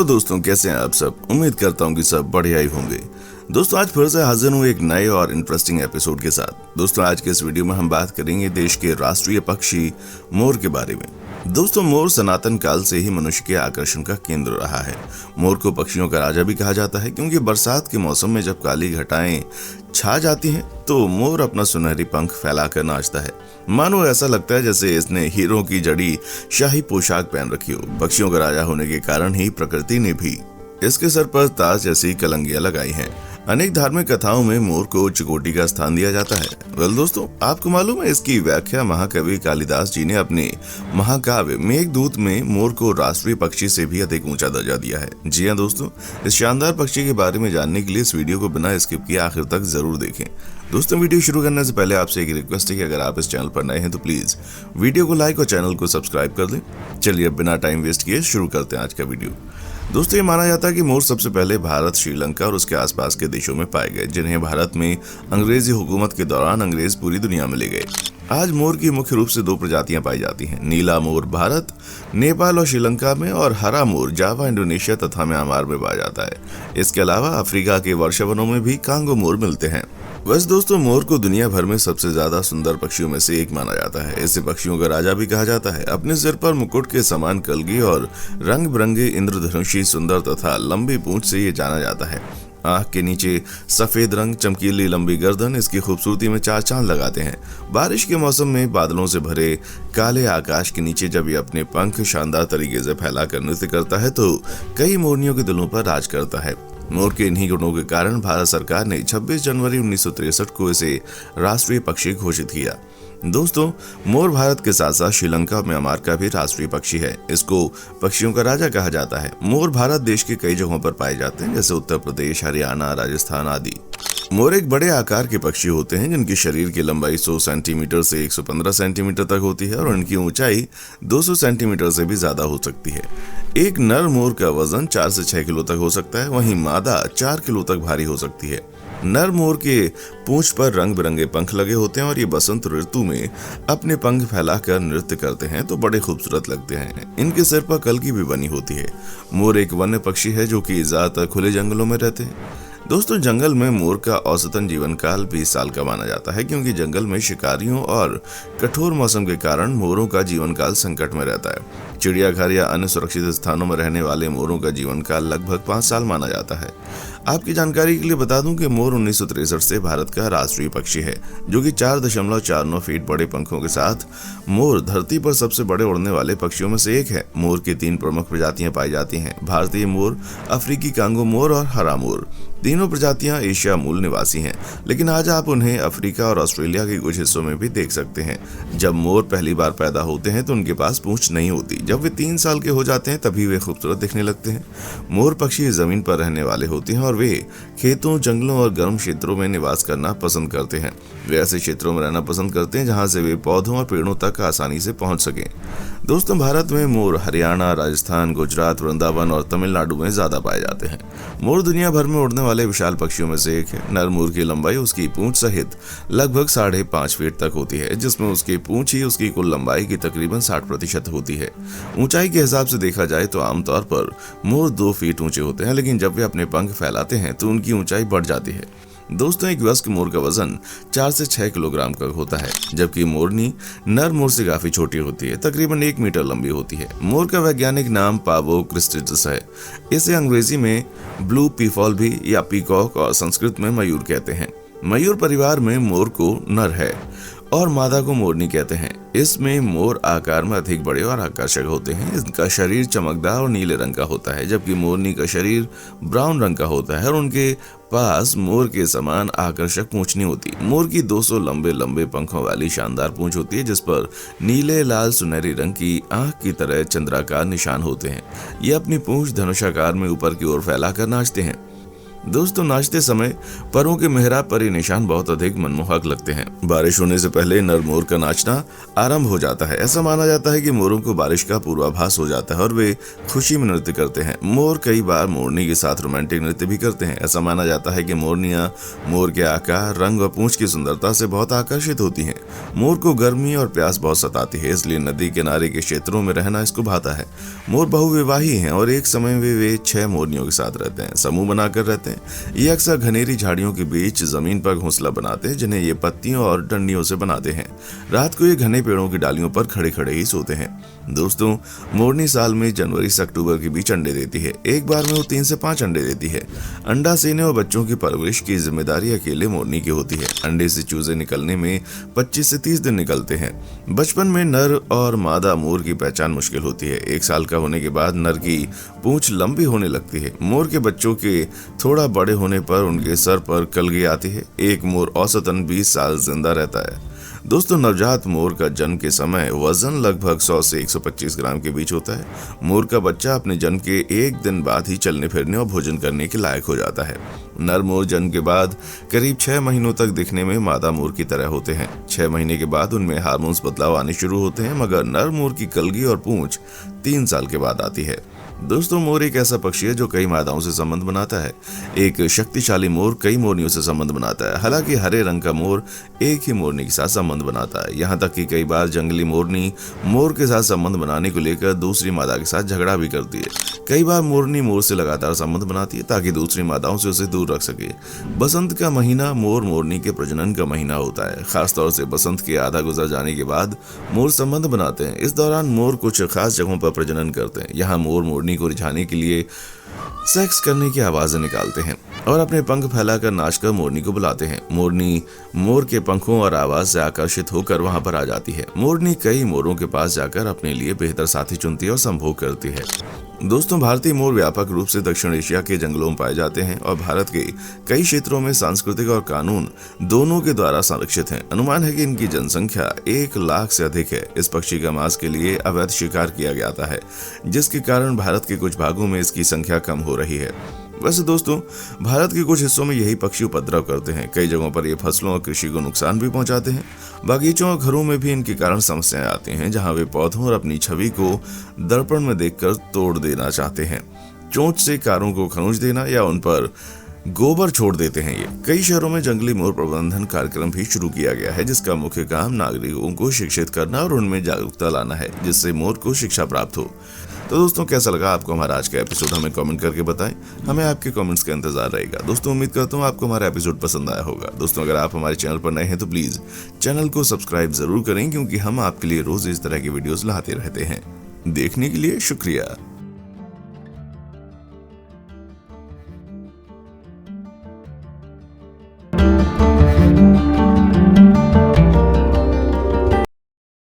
दोस्तों, कैसे हैं आप सब। उम्मीद करता हूँ कि सब बढ़िया ही होंगे। दोस्तों, आज फिर से हाजिर हूँ एक नए और इंटरेस्टिंग एपिसोड के साथ। दोस्तों, आज के इस वीडियो में हम बात करेंगे देश के राष्ट्रीय पक्षी मोर के बारे में। दोस्तों, मोर सनातन काल से ही मनुष्य के आकर्षण का केंद्र रहा है। मोर को पक्षियों का राजा भी कहा जाता है, क्योंकि बरसात के मौसम में जब काली घटाएं छा जाती हैं तो मोर अपना सुनहरी पंख फैलाकर नाचता है। मानो ऐसा लगता है जैसे इसने हीरों की जड़ी शाही पोशाक पहन रखी हो। पक्षियों का राजा होने के कारण ही प्रकृति ने भी इसके सर पर ताज जैसी कलंगियां लगाई हैं। अनेक धार्मिक कथाओं में मोर को उच्च कोटि का स्थान दिया जाता है। दोस्तों, आपको मालूम है इसकी व्याख्या महाकवि कालिदास जी ने अपने महाकाव्य मेघदूत में मोर को राष्ट्रीय पक्षी से भी अधिक ऊंचा दर्जा दिया है। जी हाँ दोस्तों, इस शानदार पक्षी के बारे में जानने के लिए इस वीडियो को बिना स्किप किए आखिर तक जरूर देखें। दोस्तों, वीडियो शुरू करने से पहले आपसे एक रिक्वेस्ट है कि अगर आप इस चैनल पर नए हैं तो प्लीज वीडियो को लाइक और चैनल को सब्सक्राइब कर दें। चलिए अब बिना टाइम वेस्ट किए शुरू करते हैं आज का वीडियो। दोस्तों, ये माना जाता है कि मोर सबसे पहले भारत, श्रीलंका और उसके आसपास के देशों में पाए गए, जिन्हें भारत में अंग्रेजी हुकूमत के दौरान अंग्रेज पूरी दुनिया में ले गए। आज मोर की मुख्य रूप से दो प्रजातियां पाई जाती हैं। नीला मोर भारत, नेपाल और श्रीलंका में, और हरा मोर जावा, इंडोनेशिया तथा म्यांमार में पाया जाता है। इसके अलावा अफ्रीका के वर्षावनों में भी कांगो मोर मिलते हैं। वैसे दोस्तों, मोर को दुनिया भर में सबसे ज्यादा सुंदर पक्षियों में से एक माना जाता है। इसे पक्षियों का राजा भी कहा जाता है। अपने सिर पर मुकुट के समान कलगी और रंग बिरंगे इंद्रधनुषी सुंदर तथा लंबी पूंछ से ये जाना जाता है। आँख के नीचे सफेद रंग, चमकीली लंबी गर्दन इसकी खूबसूरती में चार चांद लगाते हैं। बारिश के मौसम में बादलों से भरे काले आकाश के नीचे जब ये अपने पंख शानदार तरीके से फैलाकर नृत्य करता है तो कई मोरनियों के दिलों पर राज करता है। मोर के इन्हीं गुणों के कारण भारत सरकार ने 26 जनवरी 1963 को इसे राष्ट्रीय पक्षी घोषित किया। दोस्तों, मोर भारत के साथ साथ श्रीलंका और म्यांमार का भी राष्ट्रीय पक्षी है। इसको पक्षियों का राजा कहा जाता है। मोर भारत देश के कई जगहों पर पाए जाते हैं, जैसे उत्तर प्रदेश, हरियाणा, राजस्थान आदि। मोर एक बड़े आकार के पक्षी होते हैं, जिनकी शरीर की लंबाई 100 सेंटीमीटर से 115 सेंटीमीटर तक होती है और उनकी ऊंचाई 200 सेंटीमीटर से भी ज्यादा हो सकती है। एक नर मोर का वजन 4 से 6 किलो तक हो सकता है, वहीं मादा 4 किलो तक भारी हो सकती है। नर मोर के पूंछ पर रंग बिरंगे पंख लगे होते हैं और ये बसंत ऋतु में अपने पंख फैलाकर नृत्य करते हैं तो बड़े खूबसूरत लगते हैं। इनके सिर पर कलगी भी बनी होती है। मोर एक वन्य पक्षी है जो कि ज्यादातर खुले जंगलों में रहते हैं। दोस्तों, जंगल में मोर का औसतन जीवन काल 20 साल का माना जाता है, क्योंकि जंगल में शिकारियों और कठोर मौसम के कारण मोरों का जीवन काल संकट में रहता है। चिड़ियाघर या अन्य सुरक्षित स्थानों में रहने वाले मोरों का जीवन काल लगभग 5 साल माना जाता है। आपकी जानकारी के लिए बता दूं कि मोर 1963 से भारत का राष्ट्रीय पक्षी है, जो कि 4.49 फीट बड़े पंखों के साथ मोर धरती पर सबसे बड़े उड़ने वाले पक्षियों में से एक है। मोर की 3 प्रमुख प्रजातियां पाई जाती हैं: भारतीय मोर, अफ्रीकी कांगो मोर और हरा मोर। तीनों प्रजातियां एशिया मूल निवासी हैं, लेकिन आज आप उन्हें अफ्रीका और ऑस्ट्रेलिया के कुछ हिस्सों में भी देख सकते हैं। जब मोर पहली बार पैदा होते हैं तो उनके पास पूंछ नहीं होती। जब वे 3 साल के हो जाते हैं तभी वे खूबसूरत दिखने लगते हैं। मोर पक्षी जमीन पर रहने वाले होते हैं और वे खेतों, जंगलों और गर्म क्षेत्रों में निवास करना पसंद करते हैं। वे ऐसे क्षेत्रों में रहना पसंद करते हैं जहां से वे पौधों और पेड़ों तक आसानी से पहुंच सकें। दोस्तों, भारत में मोर हरियाणा, राजस्थान, गुजरात, वृंदावन और तमिलनाडु में ज्यादा पाए जाते हैं। मोर दुनिया भर में उड़ने वाले विशाल पक्षियों में से एक है। नर मोर की लंबाई उसकी पूंछ सहित लगभग 5.5 फीट तक होती है, जिसमें उसकी पूंछ ही उसकी कुल लंबाई की तकरीबन 60% होती है। ऊंचाई के हिसाब से देखा जाए तो आमतौर पर मोर 2 फीट ऊंचे होते हैं, लेकिन जब वे अपने पंख फैलाते हैं तो उनकी ऊंचाई बढ़ जाती है। दोस्तों, एक वयस्क मोर का वजन 4 से 6 किलोग्राम का होता है, जबकि मोरनी नर मोर से काफी छोटी होती है, तकरीबन 1 मीटर लंबी होती है। मोर का वैज्ञानिक नाम पावो क्रिस्टिस है। इसे अंग्रेजी में ब्लू पीफॉल भी या पीकॉक और संस्कृत में मयूर कहते हैं। मयूर परिवार में मोर को नर है और मादा को मोरनी कहते हैं। इसमें मोर आकार में अधिक बड़े और आकर्षक होते हैं। इनका शरीर चमकदार और नीले रंग का होता है, जबकि मोरनी का शरीर ब्राउन रंग का होता है और उनके पास मोर के समान आकर्षक पूंछ नहीं होती। मोर की 200 लंबे लंबे पंखों वाली शानदार पूंछ होती है, जिस पर नीले, लाल, सुनहरी रंग की आंख की तरह चंद्राकार निशान होते हैं। ये अपनी पूंछ धनुषाकार में ऊपर की ओर फैलाकर नाचते हैं। दोस्तों नाचते समय परों के मेहराब पर ये निशान बहुत अधिक मनमोहक लगते हैं। बारिश होने से पहले नर मोर का नाचना आरंभ हो जाता है। ऐसा माना जाता है कि मोरों को बारिश का पूर्वाभास हो जाता है और वे खुशी में नृत्य करते हैं। मोर कई बार मोरनी के साथ रोमांटिक नृत्य भी करते हैं। ऐसा माना जाता है कि मोरनियां मोर के आकार, रंग और पूंछ की सुंदरता से बहुत आकर्षित होती हैं। मोर को गर्मी और प्यास बहुत सताती है, इसलिए नदी किनारे के क्षेत्रों में रहना इसको भाता है। मोर बहुविवाही हैं और एक समय में वे 6 मोरनियों के साथ रहते हैं, समूह बनाकर रहते हैं। ये अक्सर घनेरी झाड़ियों के बीच जमीन पर घोंसला बनाते हैं, जिन्हें ये पत्तियों और डंडियों से बनाते हैं। रात को ये घने पेड़ों की डालियों पर खड़े खड़े ही सोते हैं। दोस्तों मोरनी साल में जनवरी से अक्टूबर के बीच अंडे देती है। एक बार में वो 3 से 5 अंडे देती है। अंडा सेने और बच्चों की परवरिश की जिम्मेदारी अकेले मोरनी की होती है। अंडे से चूजे निकलने में 25 से 30 दिन निकलते हैं। बचपन में नर और मादा मोर की पहचान मुश्किल होती है। 1 साल का होने के बाद नर की पूंछ लंबी होने लगती है। मोर के बच्चों के थोड़ा बड़े होने पर उनके सर पर कलगी आती है। एक मोर औसतन 20 साल जिंदा रहता है। दोस्तों नवजात मोर का जन्म के समय वजन लगभग 100 से 125 ग्राम के बीच होता है। मोर का बच्चा अपने जन्म के 1 दिन बाद ही चलने फिरने और भोजन करने के लायक हो जाता है। नर मोर जन्म के बाद करीब 6 महीनों तक दिखने में मादा मोर की तरह होते हैं। 6 महीने के बाद उनमें हार्मोन्स बदलाव आने शुरू होते हैं, मगर नर मोर की कलगी और पूंछ 3 साल के बाद आती है। दोस्तों मोर एक ऐसा पक्षी है जो कई मादाओं से संबंध बनाता है। एक शक्तिशाली मोर कई मोरनियों से संबंध बनाता है। हालांकि हरे रंग का मोर एक ही मोरनी के साथ संबंध बनाता है। यहाँ तक कि कई बार जंगली मोरनी मोर के साथ संबंध बनाने को लेकर दूसरी मादा के साथ झगड़ा भी करती है। कई बार मोरनी मोर से लगातार संबंध बनाती है ताकि दूसरी मादाओं से उसे दूर रख सके। बसंत का महीना मोर मोरनी के प्रजनन का महीना होता है। खासतौर से बसंत के आधा गुजर जाने के बाद मोर संबंध बनाते हैं। इस दौरान मोर कुछ खास जगहों पर प्रजनन करते हैं। यहाँ मोर मोरनी को रिझाने के लिए सेक्स करने की आवाजें निकालते हैं और अपने पंख फैलाकर नाचकर मोरनी को बुलाते हैं। मोरनी मोर के पंखों और आवाज से आकर्षित होकर वहां पर आ जाती है। मोरनी कई मोरों के पास जाकर अपने लिए बेहतर साथी चुनती है और संभोग करती है। दोस्तों भारतीय मोर व्यापक रूप से दक्षिण एशिया के जंगलों में पाए जाते हैं और भारत के कई क्षेत्रों में सांस्कृतिक और कानून दोनों के द्वारा संरक्षित हैं। अनुमान है कि इनकी जनसंख्या 1 लाख से अधिक है। इस पक्षी का मांस के लिए अवैध शिकार किया जाता है, जिसके कारण भारत के कुछ भागों में इसकी संख्या कम हो रही है। वैसे दोस्तों भारत के कुछ हिस्सों में यही पक्षी उपद्रव करते हैं। कई जगहों पर ये फसलों और कृषि को नुकसान भी पहुंचाते हैं। बागीचों और घरों में भी इनके कारण समस्याएं आती हैं, जहां वे पौधों और अपनी छवि को दर्पण में देखकर तोड़ देना चाहते हैं। चोंच से कारों को खरोंच देना या उन पर गोबर छोड़ देते हैं। ये कई शहरों में जंगली मोर प्रबंधन कार्यक्रम भी शुरू किया गया है, जिसका मुख्य काम नागरिकों को शिक्षित करना और उनमें जागरूकता लाना है, जिससे मोर को शिक्षा प्राप्त हो। तो दोस्तों कैसा लगा आपको हमारा आज का एपिसोड, हमें कमेंट करके बताएं। हमें आपके कमेंट्स का इंतजार रहेगा। दोस्तों उम्मीद करता हूं आपको हमारा एपिसोड पसंद आया होगा। दोस्तों अगर आप हमारे चैनल पर नए हैं तो प्लीज चैनल को सब्सक्राइब जरूर करें, क्योंकि हम आपके लिए रोज इस तरह की वीडियोस लाते रहते हैं। देखने के लिए शुक्रिया।